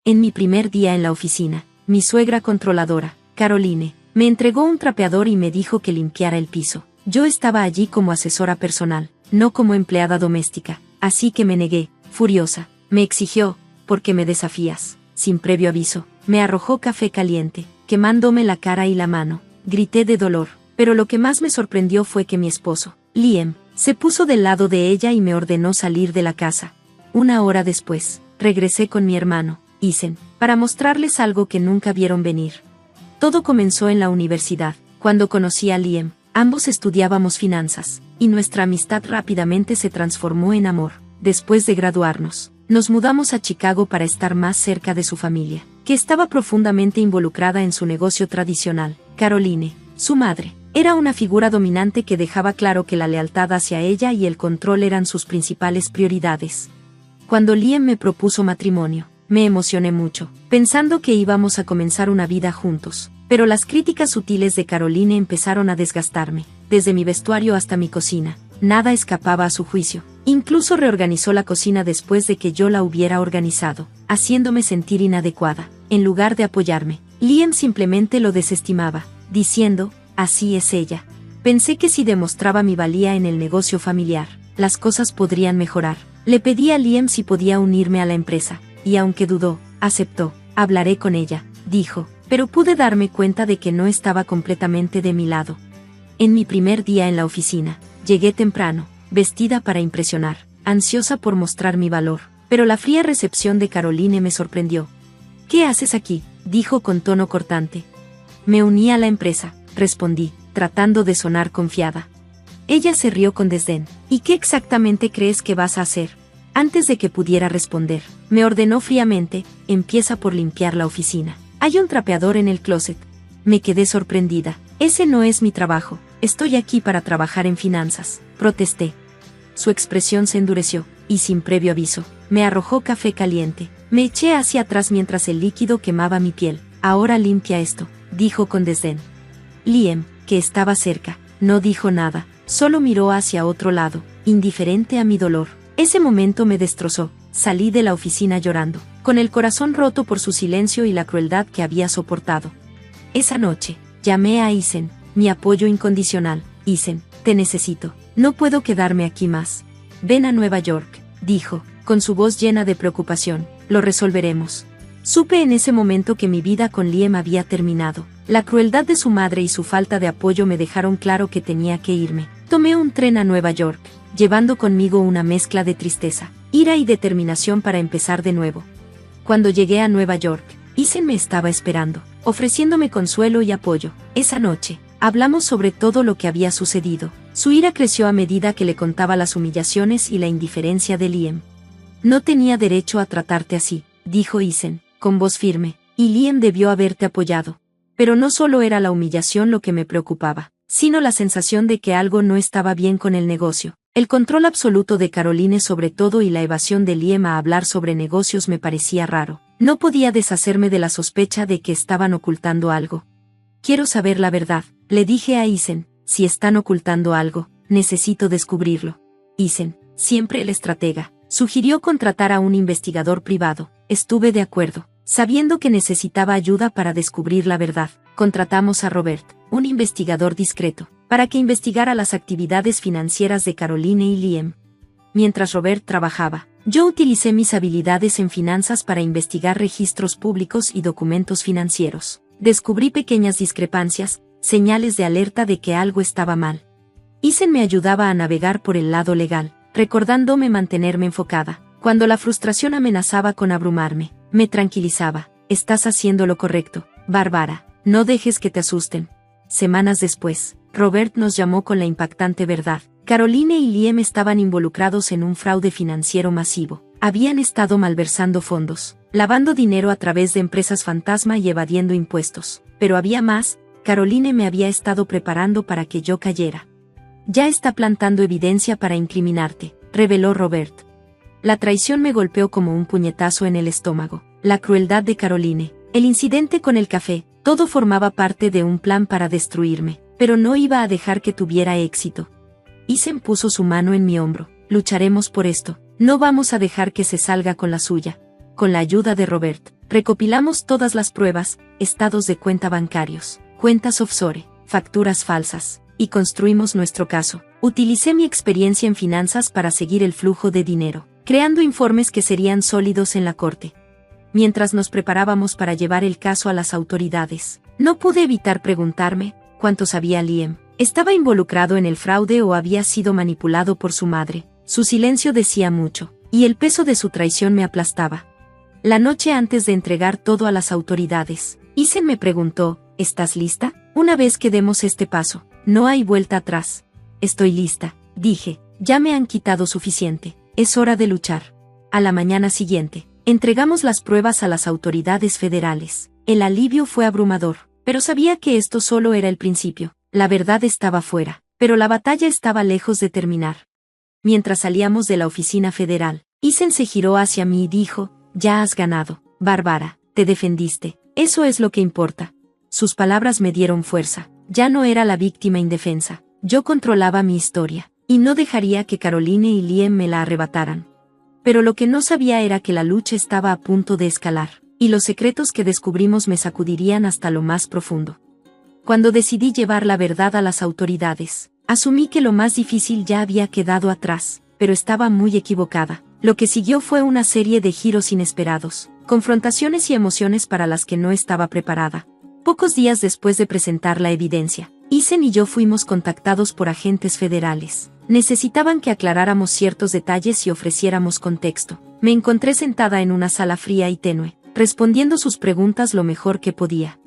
En mi primer día en la oficina, mi suegra controladora, Caroline, me entregó un trapeador y me dijo que limpiara el piso. Yo estaba allí como asesora personal, no como empleada doméstica, así que me negué, furiosa. Me exigió, ¿por qué me desafías? Sin previo aviso, me arrojó café caliente, quemándome la cara y la mano. Grité de dolor, pero lo que más me sorprendió fue que mi esposo, Liam, se puso del lado de ella y me ordenó salir de la casa. Una hora después, regresé con mi hermano, Ethan, para mostrarles algo que nunca vieron venir. Todo comenzó en la universidad, cuando conocí a Liam. Ambos estudiábamos finanzas, y nuestra amistad rápidamente se transformó en amor. Después de graduarnos, nos mudamos a Chicago para estar más cerca de su familia, que estaba profundamente involucrada en su negocio tradicional. Caroline, su madre, era una figura dominante que dejaba claro que la lealtad hacia ella y el control eran sus principales prioridades. Cuando Liam me propuso matrimonio, me emocioné mucho, pensando que íbamos a comenzar una vida juntos, pero las críticas sutiles de Caroline empezaron a desgastarme. Desde mi vestuario hasta mi cocina, nada escapaba a su juicio. Incluso reorganizó la cocina después de que yo la hubiera organizado, haciéndome sentir inadecuada. En lugar de apoyarme, Liam simplemente lo desestimaba, diciendo, así es ella. Pensé que si demostraba mi valía en el negocio familiar, las cosas podrían mejorar. Le pedí a Liam si podía unirme a la empresa, y aunque dudó, aceptó. Hablaré con ella, dijo, pero pude darme cuenta de que no estaba completamente de mi lado. En mi primer día en la oficina, llegué temprano, vestida para impresionar, ansiosa por mostrar mi valor, pero la fría recepción de Caroline me sorprendió. ¿Qué haces aquí?, dijo con tono cortante. Me uní a la empresa, respondí, tratando de sonar confiada. Ella se rió con desdén. ¿Y qué exactamente crees que vas a hacer? Antes de que pudiera responder, me ordenó fríamente, empieza por limpiar la oficina. Hay un trapeador en el closet. Me quedé sorprendida. Ese no es mi trabajo. Estoy aquí para trabajar en finanzas, protesté. Su expresión se endureció, y sin previo aviso, me arrojó café caliente. Me eché hacia atrás mientras el líquido quemaba mi piel. Ahora limpia esto, dijo con desdén. Liam, que estaba cerca, no dijo nada, solo miró hacia otro lado, indiferente a mi dolor. Ese momento me destrozó. Salí de la oficina llorando, con el corazón roto por su silencio y la crueldad que había soportado. Esa noche, llamé a Ethan, mi apoyo incondicional. Ethan, te necesito. No puedo quedarme aquí más. Ven a Nueva York, dijo, con su voz llena de preocupación. Lo resolveremos. Supe en ese momento que mi vida con Liam había terminado. La crueldad de su madre y su falta de apoyo me dejaron claro que tenía que irme. Tomé un tren a Nueva York, llevando conmigo una mezcla de tristeza, ira y determinación para empezar de nuevo. Cuando llegué a Nueva York, Ethan me estaba esperando, ofreciéndome consuelo y apoyo. Esa noche, hablamos sobre todo lo que había sucedido. Su ira creció a medida que le contaba las humillaciones y la indiferencia de Liam. No tenía derecho a tratarte así, dijo Ethan, con voz firme, y Liam debió haberte apoyado. Pero no solo era la humillación lo que me preocupaba, sino la sensación de que algo no estaba bien con el negocio. El control absoluto de Caroline sobre todo y la evasión de Liam a hablar sobre negocios me parecía raro. No podía deshacerme de la sospecha de que estaban ocultando algo. Quiero saber la verdad, le dije a Ethan. Si están ocultando algo, necesito descubrirlo. Ethan, siempre el estratega, sugirió contratar a un investigador privado. Estuve de acuerdo. Sabiendo que necesitaba ayuda para descubrir la verdad, contratamos a Robert, un investigador discreto, para que investigara las actividades financieras de Caroline y Liam. Mientras Robert trabajaba, yo utilicé mis habilidades en finanzas para investigar registros públicos y documentos financieros. Descubrí pequeñas discrepancias, señales de alerta de que algo estaba mal. Ethan me ayudaba a navegar por el lado legal, recordándome mantenerme enfocada. Cuando la frustración amenazaba con abrumarme, me tranquilizaba. Estás haciendo lo correcto, Bárbara, no dejes que te asusten. Semanas después, Robert nos llamó con la impactante verdad. Caroline y Liam estaban involucrados en un fraude financiero masivo. Habían estado malversando fondos, lavando dinero a través de empresas fantasma y evadiendo impuestos. Pero había más. Caroline me había estado preparando para que yo cayera. Ya está plantando evidencia para incriminarte, reveló Robert. La traición me golpeó como un puñetazo en el estómago. La crueldad de Caroline, el incidente con el café, todo formaba parte de un plan para destruirme, pero no iba a dejar que tuviera éxito. Ethan puso su mano en mi hombro. Lucharemos por esto. No vamos a dejar que se salga con la suya. Con la ayuda de Robert, recopilamos todas las pruebas, estados de cuenta bancarios, cuentas offshore, facturas falsas, y construimos nuestro caso. Utilicé mi experiencia en finanzas para seguir el flujo de dinero, creando informes que serían sólidos en la corte. Mientras nos preparábamos para llevar el caso a las autoridades, no pude evitar preguntarme, ¿cuánto sabía Liam? ¿Estaba involucrado en el fraude o había sido manipulado por su madre? Su silencio decía mucho, y el peso de su traición me aplastaba. La noche antes de entregar todo a las autoridades, Isen me preguntó, ¿estás lista? Una vez que demos este paso, no hay vuelta atrás. Estoy lista, dije, ya me han quitado suficiente, es hora de luchar. A la mañana siguiente, entregamos las pruebas a las autoridades federales. El alivio fue abrumador, pero sabía que esto solo era el principio. La verdad estaba fuera, pero la batalla estaba lejos de terminar. Mientras salíamos de la oficina federal, Isen se giró hacia mí y dijo, ya has ganado, Bárbara, te defendiste, eso es lo que importa. Sus palabras me dieron fuerza, ya no era la víctima indefensa, yo controlaba mi historia, y no dejaría que Caroline y Liam me la arrebataran. Pero lo que no sabía era que la lucha estaba a punto de escalar, y los secretos que descubrimos me sacudirían hasta lo más profundo. Cuando decidí llevar la verdad a las autoridades, asumí que lo más difícil ya había quedado atrás, pero estaba muy equivocada. Lo que siguió fue una serie de giros inesperados, confrontaciones y emociones para las que no estaba preparada. Pocos días después de presentar la evidencia, Isen y yo fuimos contactados por agentes federales. Necesitaban que aclaráramos ciertos detalles y ofreciéramos contexto. Me encontré sentada en una sala fría y tenue, respondiendo sus preguntas lo mejor que podía.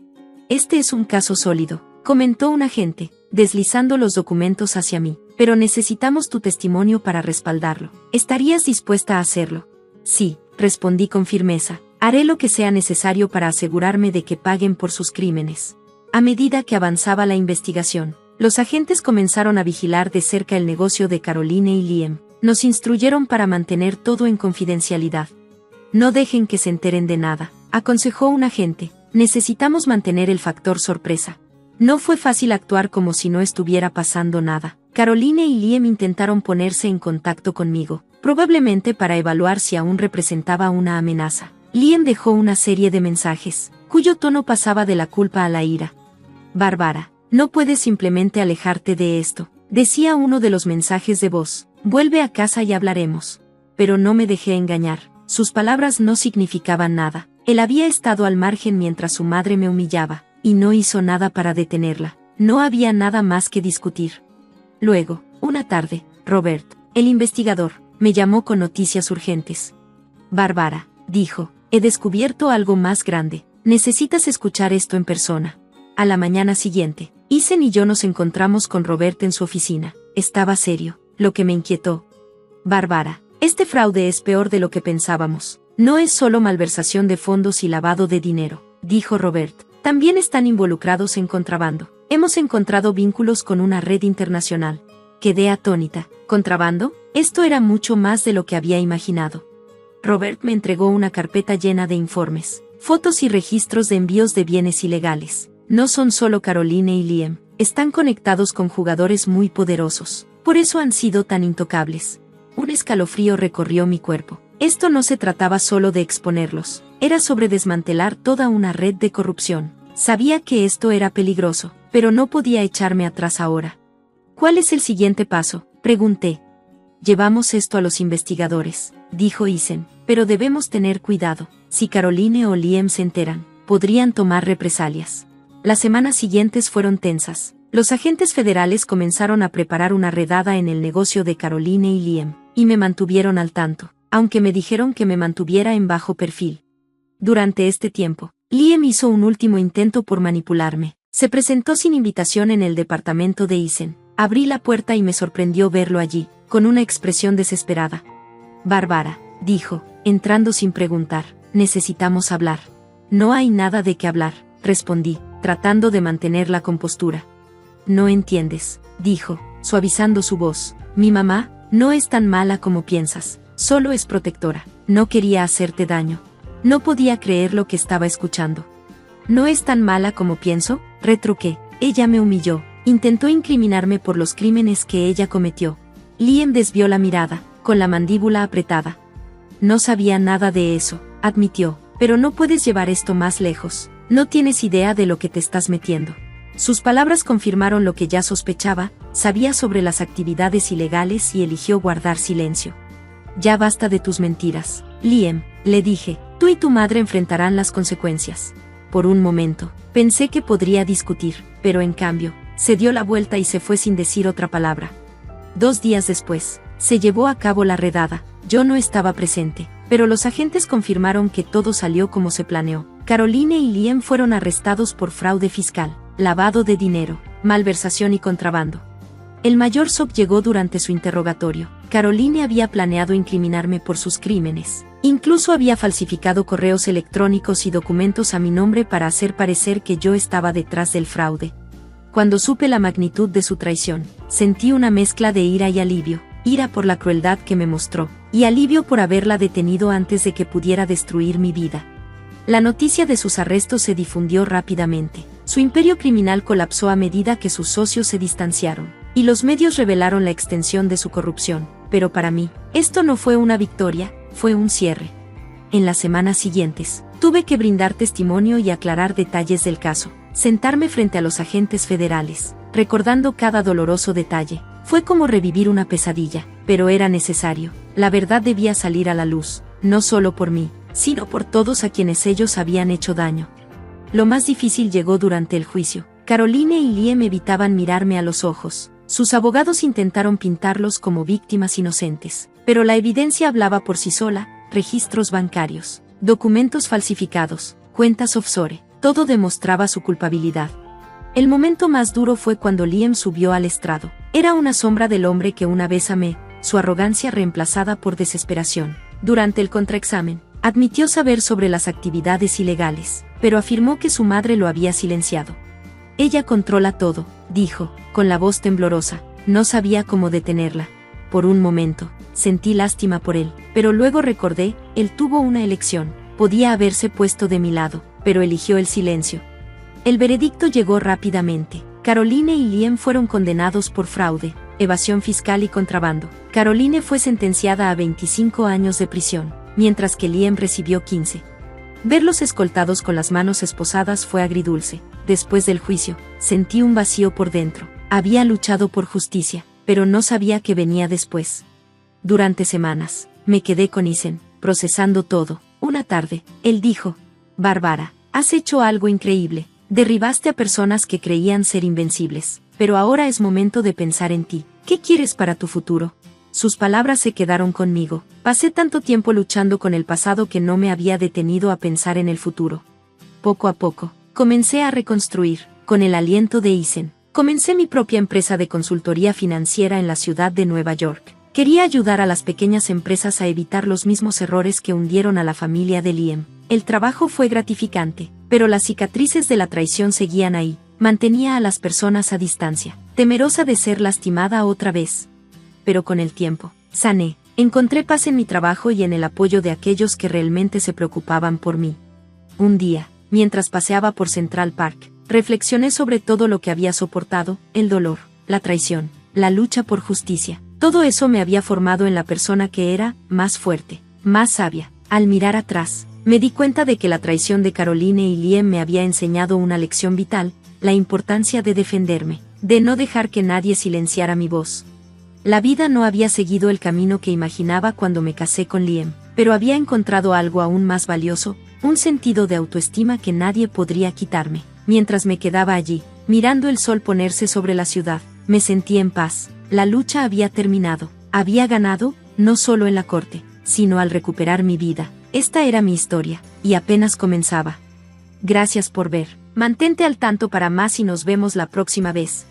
Este es un caso sólido, comentó un agente, deslizando los documentos hacia mí, pero necesitamos tu testimonio para respaldarlo. ¿Estarías dispuesta a hacerlo? Sí, respondí con firmeza, haré lo que sea necesario para asegurarme de que paguen por sus crímenes. A medida que avanzaba la investigación, los agentes comenzaron a vigilar de cerca el negocio de Caroline y Liam. Nos instruyeron para mantener todo en confidencialidad. No dejen que se enteren de nada, aconsejó un agente. Necesitamos mantener el factor sorpresa. No fue fácil actuar como si no estuviera pasando nada. Caroline y Liam intentaron ponerse en contacto conmigo, probablemente para evaluar si aún representaba una amenaza. Liam dejó una serie de mensajes, cuyo tono pasaba de la culpa a la ira. Bárbara, no puedes simplemente alejarte de esto, decía uno de los mensajes de voz. Vuelve a casa y hablaremos. Pero no me dejé engañar, sus palabras no significaban nada. Él había estado al margen mientras su madre me humillaba, y no hizo nada para detenerla. No había nada más que discutir. Luego, una tarde, Robert, el investigador, me llamó con noticias urgentes. Bárbara, dijo, he descubierto algo más grande. Necesitas escuchar esto en persona. A la mañana siguiente, Isen y yo nos encontramos con Robert en su oficina. Estaba serio, lo que me inquietó. Bárbara, este fraude es peor de lo que pensábamos. No es solo malversación de fondos y lavado de dinero, dijo Robert. También están involucrados en contrabando. Hemos encontrado vínculos con una red internacional. Quedé atónita. ¿Contrabando? Esto era mucho más de lo que había imaginado. Robert me entregó una carpeta llena de informes, fotos y registros de envíos de bienes ilegales. No son solo Caroline y Liam, están conectados con jugadores muy poderosos. Por eso han sido tan intocables. Un escalofrío recorrió mi cuerpo. Esto no se trataba solo de exponerlos, era sobre desmantelar toda una red de corrupción. Sabía que esto era peligroso, pero no podía echarme atrás ahora. ¿Cuál es el siguiente paso?, pregunté. Llevamos esto a los investigadores, dijo Isen, pero debemos tener cuidado. Si Caroline o Liam se enteran, podrían tomar represalias. Las semanas siguientes fueron tensas. Los agentes federales comenzaron a preparar una redada en el negocio de Caroline y Liam, y me mantuvieron al tanto, aunque me dijeron que me mantuviera en bajo perfil. Durante este tiempo, Liam hizo un último intento por manipularme. Se presentó sin invitación en el departamento de Isen. Abrí la puerta y me sorprendió verlo allí, con una expresión desesperada. Bárbara, dijo, entrando sin preguntar, necesitamos hablar. No hay nada de qué hablar, respondí, tratando de mantener la compostura. No entiendes, dijo, suavizando su voz. Mi mamá no es tan mala como piensas, solo es protectora. No quería hacerte daño. No podía creer lo que estaba escuchando. ¿No es tan mala como pienso?, retruqué. Ella me humilló, intentó incriminarme por los crímenes que ella cometió. Liam desvió la mirada, con la mandíbula apretada. No sabía nada de eso, admitió. pero no puedes llevar esto más lejos. No tienes idea de lo que te estás metiendo. Sus palabras confirmaron lo que ya sospechaba, sabía sobre las actividades ilegales y eligió guardar silencio. Ya basta de tus mentiras, Liam, le dije, tú y tu madre enfrentarán las consecuencias. Por un momento, pensé que podría discutir, pero en cambio, se dio la vuelta y se fue sin decir otra palabra. 2 días después, se llevó a cabo la redada. Yo no estaba presente, pero los agentes confirmaron que todo salió como se planeó. Caroline y Liam fueron arrestados por fraude fiscal, lavado de dinero, malversación y contrabando. El mayor shock llegó durante su interrogatorio. Caroline había planeado incriminarme por sus crímenes. Incluso había falsificado correos electrónicos y documentos a mi nombre para hacer parecer que yo estaba detrás del fraude. Cuando supe la magnitud de su traición, sentí una mezcla de ira y alivio. Ira por la crueldad que me mostró, y alivio por haberla detenido antes de que pudiera destruir mi vida. La noticia de sus arrestos se difundió rápidamente. Su imperio criminal colapsó a medida que sus socios se distanciaron, y los medios revelaron la extensión de su corrupción. Pero para mí, esto no fue una victoria, fue un cierre. En las semanas siguientes, tuve que brindar testimonio y aclarar detalles del caso, sentarme frente a los agentes federales, recordando cada doloroso detalle. Fue como revivir una pesadilla, pero era necesario. La verdad debía salir a la luz, no solo por mí, sino por todos a quienes ellos habían hecho daño. Lo más difícil llegó durante el juicio. Caroline y Liam evitaban mirarme a los ojos. Sus abogados intentaron pintarlos como víctimas inocentes, pero la evidencia hablaba por sí sola: registros bancarios, documentos falsificados, cuentas offshore, todo demostraba su culpabilidad. El momento más duro fue cuando Liam subió al estrado. Era una sombra del hombre que una vez amé, su arrogancia reemplazada por desesperación. Durante el contraexamen, admitió saber sobre las actividades ilegales, pero afirmó que su madre lo había silenciado. Ella controla todo, dijo, con la voz temblorosa. No sabía cómo detenerla. Por un momento, sentí lástima por él, pero luego recordé, él tuvo una elección. Podía haberse puesto de mi lado, pero eligió el silencio. El veredicto llegó rápidamente. Caroline y Liam fueron condenados por fraude, evasión fiscal y contrabando. Caroline fue sentenciada a 25 años de prisión, mientras que Liam recibió 15. Verlos escoltados con las manos esposadas fue agridulce. Después del juicio, sentí un vacío por dentro. Había luchado por justicia, pero no sabía qué venía después. Durante semanas, me quedé con Ethan, procesando todo. Una tarde, él dijo: Bárbara, has hecho algo increíble. Derribaste a personas que creían ser invencibles, pero ahora es momento de pensar en ti. ¿Qué quieres para tu futuro? Sus palabras se quedaron conmigo. Pasé tanto tiempo luchando con el pasado que no me había detenido a pensar en el futuro. Poco a poco, comencé a reconstruir, con el aliento de Ethan. Comencé mi propia empresa de consultoría financiera en la ciudad de Nueva York. Quería ayudar a las pequeñas empresas a evitar los mismos errores que hundieron a la familia de Liam. El trabajo fue gratificante, pero las cicatrices de la traición seguían ahí. Mantenía a las personas a distancia, temerosa de ser lastimada otra vez. Pero con el tiempo, sané. Encontré paz en mi trabajo y en el apoyo de aquellos que realmente se preocupaban por mí. Un día, mientras paseaba por Central Park, reflexioné sobre todo lo que había soportado: el dolor, la traición, la lucha por justicia. Todo eso me había formado en la persona que era, más fuerte, más sabia. Al mirar atrás, me di cuenta de que la traición de Caroline y Liam me había enseñado una lección vital: la importancia de defenderme, de no dejar que nadie silenciara mi voz. La vida no había seguido el camino que imaginaba cuando me casé con Liam, pero había encontrado algo aún más valioso: un sentido de autoestima que nadie podría quitarme. Mientras me quedaba allí, mirando el sol ponerse sobre la ciudad, me sentí en paz. La lucha había terminado. Había ganado, no solo en la corte, sino al recuperar mi vida. Esta era mi historia, y apenas comenzaba. Gracias por ver. Mantente al tanto para más y nos vemos la próxima vez.